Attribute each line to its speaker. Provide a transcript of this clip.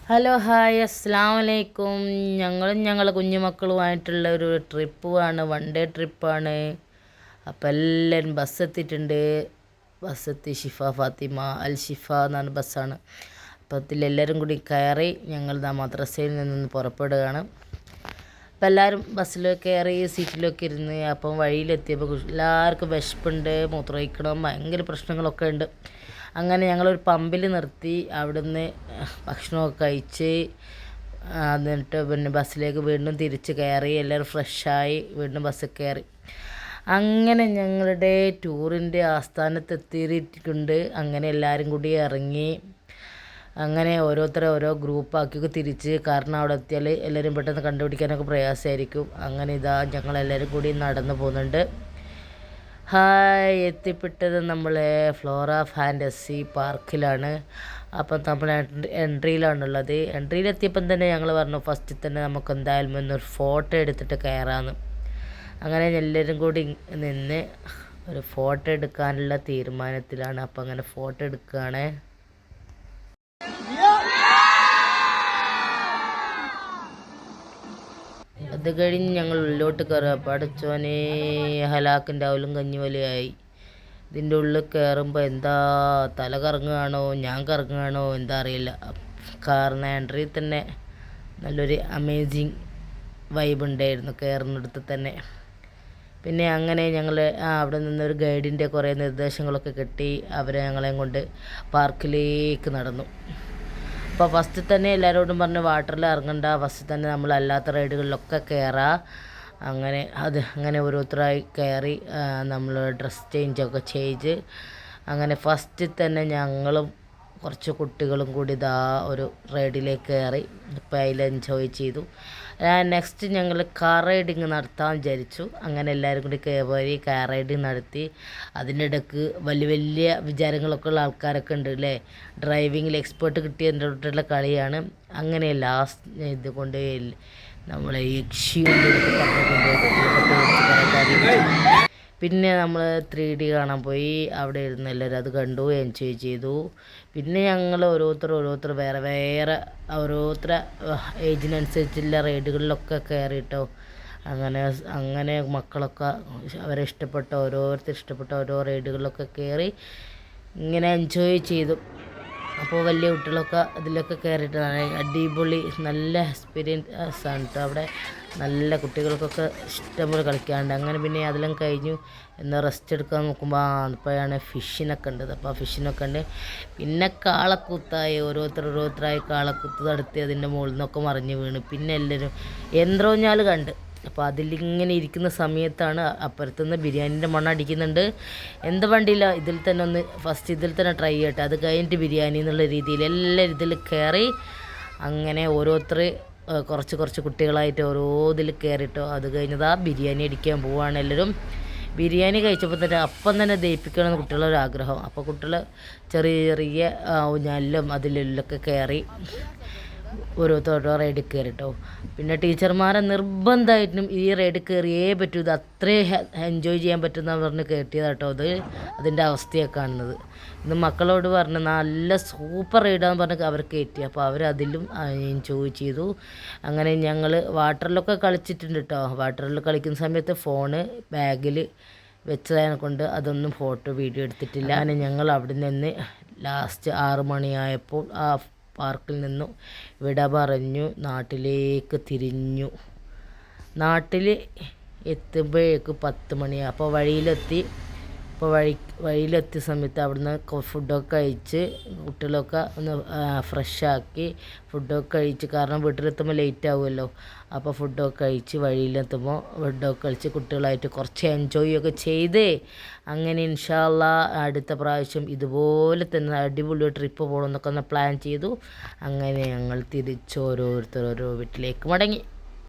Speaker 1: Hello hi അസ്സലാമു അലൈക്കും. ഞങ്ങളെ കുഞ്ഞുമക്കളുമായിട്ടുള്ള ഒരു ട്രിപ്പാണ്, വൺ ഡേ ട്രിപ്പാണ്. അപ്പോൾ എല്ലാവരും ബസ് എത്തിയിട്ടുണ്ട്. ബസ്സെത്തി ഷിഫ ഫാത്തിമ അൽ ഷിഫ എന്നാണ് ബസ്സാണ്. അപ്പോൾ അതിലെല്ലാവരും കൂടി കയറി ഞങ്ങൾ മദ്രസയിൽ നിന്ന് പുറപ്പെടുകയാണ്. അപ്പോൾ എല്ലാവരും ബസ്സിൽ കയറി സീറ്റിലൊക്കെ ഇരുന്ന് അപ്പം വഴിയിലെത്തിയപ്പോൾ എല്ലാവർക്കും വിശപ്പുണ്ട്, മൂത്രമൊഴിക്കണം, ഭയങ്കര പ്രശ്നങ്ങളൊക്കെ ഉണ്ട്. അങ്ങനെ ഞങ്ങളൊരു പമ്പിൽ നിർത്തി അവിടുന്ന് ഭക്ഷണമൊക്കെ കഴിച്ച് എന്നിട്ട് പിന്നെ ബസ്സിലേക്ക് വീണ്ടും തിരിച്ച് കയറി. എല്ലാവരും ഫ്രഷായി വീണ്ടും ബസ്സിൽ കയറി. അങ്ങനെ ഞങ്ങളുടെ ടൂറിൻ്റെ ആസ്ഥാനത്തെത്തിയിട്ടുണ്ട്. അങ്ങനെ എല്ലാവരും കൂടി ഇറങ്ങി. അങ്ങനെ ഓരോരുത്തരെ ഓരോ ഗ്രൂപ്പാക്കി തിരിച്ച്, കാരണം അവിടെ എത്തിയാൽ എല്ലാവരും പെട്ടെന്ന് കണ്ടുപിടിക്കാനൊക്കെ പ്രയാസമായിരിക്കും. അങ്ങനെ ഞങ്ങളെല്ലാവരും കൂടി നടന്നു പോകുന്നുണ്ട്. ഹായ്, എത്തിപ്പെട്ടത് നമ്മളെ ഫ്ലോറ ഫാൻറ്റസി പാർക്കിലാണ്. അപ്പം നമ്മൾ എൻട്രിയിലാണുള്ളത്. എൻട്രിയിലെത്തിയപ്പം തന്നെ ഞങ്ങൾ പറഞ്ഞു ഫസ്റ്റിൽ തന്നെ നമുക്ക് എന്തായാലും ഒന്നൊരു ഫോട്ടോ എടുത്തിട്ട് കയറാമെന്ന്. അങ്ങനെ എല്ലാവരും കൂടി നിന്ന് ഒരു ഫോട്ടോ എടുക്കാനുള്ള തീരുമാനത്തിലാണ്. അപ്പം അങ്ങനെ ഫോട്ടോ എടുക്കുകയാണ്. അത് കഴിഞ്ഞ് ഞങ്ങൾ ഉള്ളിലോട്ട് കയറുക. പടച്ചോനെ, ഹലാക്കിൻ്റെ അവലും കഞ്ഞിവലിയായി. ഇതിൻ്റെ ഉള്ളിൽ കയറുമ്പോൾ എന്താ തല കറങ്ങുകയാണോ ഞാൻ കറങ്ങുകയാണോ എന്താ അറിയില്ല. കാരണം എൻട്രിയിൽ തന്നെ നല്ലൊരു അമേസിങ് വൈബ് ഉണ്ടായിരുന്നു കയറുന്നിടത്ത് തന്നെ. പിന്നെ അങ്ങനെ ഞങ്ങൾ അവിടെ നിന്നൊരു ഗൈഡിൻ്റെ കുറേ നിർദ്ദേശങ്ങളൊക്കെ കിട്ടി. അവരെ ഞങ്ങളെയും കൊണ്ട് പാർക്കിലേക്ക് നടന്നു. അപ്പോൾ ഫസ്റ്റ് തന്നെ എല്ലാവരോടും പറഞ്ഞ് വാട്ടറിൽ ഇറങ്ങണ്ട, ഫസ്റ്റ് തന്നെ നമ്മൾ അല്ലാത്ത റൈഡുകളിലൊക്കെ കയറാം. അങ്ങനെ ഓരോരുത്തരായി കയറി നമ്മൾ ഡ്രസ് ചേഞ്ചൊക്കെ ചെയ്ത് അങ്ങനെ ഫസ്റ്റിൽ തന്നെ ഞങ്ങളും കുറച്ച് കുട്ടികളും കൂടി ഒരു റൈഡിലേക്ക് കയറി. ഇപ്പോൾ അതിൽ എൻജോയ് ചെയ്തു. നെക്സ്റ്റ് ഞങ്ങൾ കാർ റൈഡിങ് നടത്താൻ വിചാരിച്ചു. അങ്ങനെ എല്ലാവരും കൂടി കയറി കാർ റൈഡിങ് നടത്തി. അതിനിടയ്ക്ക് വലിയ വലിയ വിചാരങ്ങളൊക്കെ ഉള്ള ആൾക്കാരൊക്കെ ഉണ്ട് അല്ലേ. ഡ്രൈവിങ്ങിൽ എക്സ്പേർട്ട് കിട്ടിയതിൻ്റെ കളിയാണ്. അങ്ങനെ ലാസ്റ്റ് ഇതുകൊണ്ട് നമ്മളെ യക്ഷിയുണ്ട് പിന്നെ നമ്മൾ 3D കാണാൻ പോയി. അവിടെ ഇരുന്ന് എല്ലാവരും അത് കണ്ടു, എൻജോയ് ചെയ്തു. പിന്നെ ഞങ്ങൾ ഓരോരുത്തർ വേറെ വേറെ ഓരോരുത്തര ഏജിനനുസരിച്ചുള്ള റൈഡുകളിലൊക്കെ കയറിയിട്ടോ. അങ്ങനെ മക്കളൊക്കെ ഓരോരുത്തർ ഇഷ്ടപ്പെട്ട ഓരോ റൈഡുകളിലൊക്കെ കയറി ഇങ്ങനെ എൻജോയ് ചെയ്തു. അപ്പോൾ വലിയ കുട്ടികളൊക്കെ അതിലൊക്കെ കയറിയിട്ട് അടിപൊളി നല്ല എക്സ്പീരിയൻസ് ആണ് കേട്ടോ. അവിടെ നല്ല കുട്ടികൾക്കൊക്കെ ഇഷ്ടംപോലെ കളിക്കാറുണ്ട്. അങ്ങനെ പിന്നെ അതെല്ലാം കഴിഞ്ഞു എന്നാൽ റെസ്റ്റ് എടുക്കാൻ നോക്കുമ്പോൾ അപ്പോഴാണ് ഫിഷിനൊക്കെ ഉണ്ടത്. അപ്പോൾ ആ ഫിഷിനൊക്കെ ഉണ്ട്. പിന്നെ കാളക്കുത്തായി ഓരോരുത്തരായി കാളക്കുത്ത് നടത്തി അതിൻ്റെ മുകളിൽ നിന്നൊക്കെ മറിഞ്ഞ് വീണ്. പിന്നെ എല്ലാവരും യന്ത്രോഞ്ഞാൽ കണ്ട്. അപ്പോൾ അതിലിങ്ങനെ ഇരിക്കുന്ന സമയത്താണ് അപ്പുറത്തുനിന്ന് ബിരിയാണീൻ്റെ മണം അടിക്കുന്നുണ്ട്. എന്ത് വണ്ടിയില്ല, ഇതിൽ തന്നെ ട്രൈ ചെയ്യട്ടെ, അത് കഴിഞ്ഞിട്ട് ബിരിയാണി എന്നുള്ള രീതിയിൽ എല്ലാവരും ഇതിൽ കയറി. അങ്ങനെ ഓരോരുത്തർ കുറച്ച് കുട്ടികളായിട്ട് ഓരോ ഇതിൽ കയറിയിട്ടോ. അത് കഴിഞ്ഞത് ബിരിയാണി അടിക്കാൻ പോവുകയാണ് എല്ലാവരും. ബിരിയാണി കഴിച്ചപ്പോൾ തന്നെ അപ്പം തന്നെ ദഹിപ്പിക്കണമെന്ന് കുട്ടികളൊരു ആഗ്രഹം. അപ്പോൾ കുട്ടികൾ ചെറിയ ഊഞ്ഞാലിലും അതിലൊക്കെ കയറി ഓരോ റൈഡിൽ കയറിട്ടോ. പിന്നെ ടീച്ചർമാരെ നിർബന്ധമായിട്ടും ഈ റൈഡിൽ കയറിയേ പറ്റൂ, ഇത് അത്രയും എൻജോയ് ചെയ്യാൻ പറ്റുമെന്ന് പറഞ്ഞ് കയറ്റിയതാട്ടോ. അതിൻ്റെ അവസ്ഥയൊക്കെ കാണുന്നത്. ഇന്ന് മക്കളോട് പറഞ്ഞ് നല്ല സൂപ്പർ റൈഡാന്ന് പറഞ്ഞ് അവർ കയറ്റി. അപ്പോൾ അവരതിലും എൻജോയ് ചെയ്തു. അങ്ങനെ ഞങ്ങൾ വാട്ടറിലൊക്കെ കളിച്ചിട്ടുണ്ട് കേട്ടോ. വാട്ടറിൽ കളിക്കുന്ന സമയത്ത് ഫോണ് ബാഗിൽ വെച്ചതിനെ കൊണ്ട് അതൊന്നും വീഡിയോ എടുത്തിട്ടില്ല. അങ്ങനെ ഞങ്ങൾ അവിടെ നിന്ന് ലാസ്റ്റ് 6 മണിയായപ്പോൾ പാർക്കിൽ നിന്നും വിട പറഞ്ഞു നാട്ടിലേക്ക് തിരിഞ്ഞു. നാട്ടിൽ എത്തുമ്പോഴേക്ക് 10 മണിയാണ്. അപ്പോൾ വഴിയിലെത്തിയ സമയത്ത് അവിടുന്ന് ഫുഡൊക്കെ കഴിച്ച് കുട്ടികളൊക്കെ ഒന്ന് ഫ്രഷാക്കി ഫുഡൊക്കെ കഴിച്ച്, കാരണം വീട്ടിലെത്തുമ്പോൾ ലേറ്റ് ആവുമല്ലോ. അപ്പോൾ ഫുഡൊക്കെ കഴിച്ച് വഴിയിലെത്തുമ്പോൾ ഫുഡൊക്കെ കഴിച്ച് കുട്ടികളായിട്ട് കുറച്ച് എൻജോയ് ഒക്കെ ചെയ്ത് അങ്ങനെ ഇൻഷാ അല്ലാഹ് അടുത്ത പ്രാവശ്യം ഇതുപോലെ തന്നെ അടിപൊളി ട്രിപ്പ് പോകണമെന്നൊക്കെ ഒന്ന് പ്ലാൻ ചെയ്തു. അങ്ങനെ ഞങ്ങൾ തിരിച്ച് ഓരോ വീട്ടിലേക്ക് മടങ്ങി.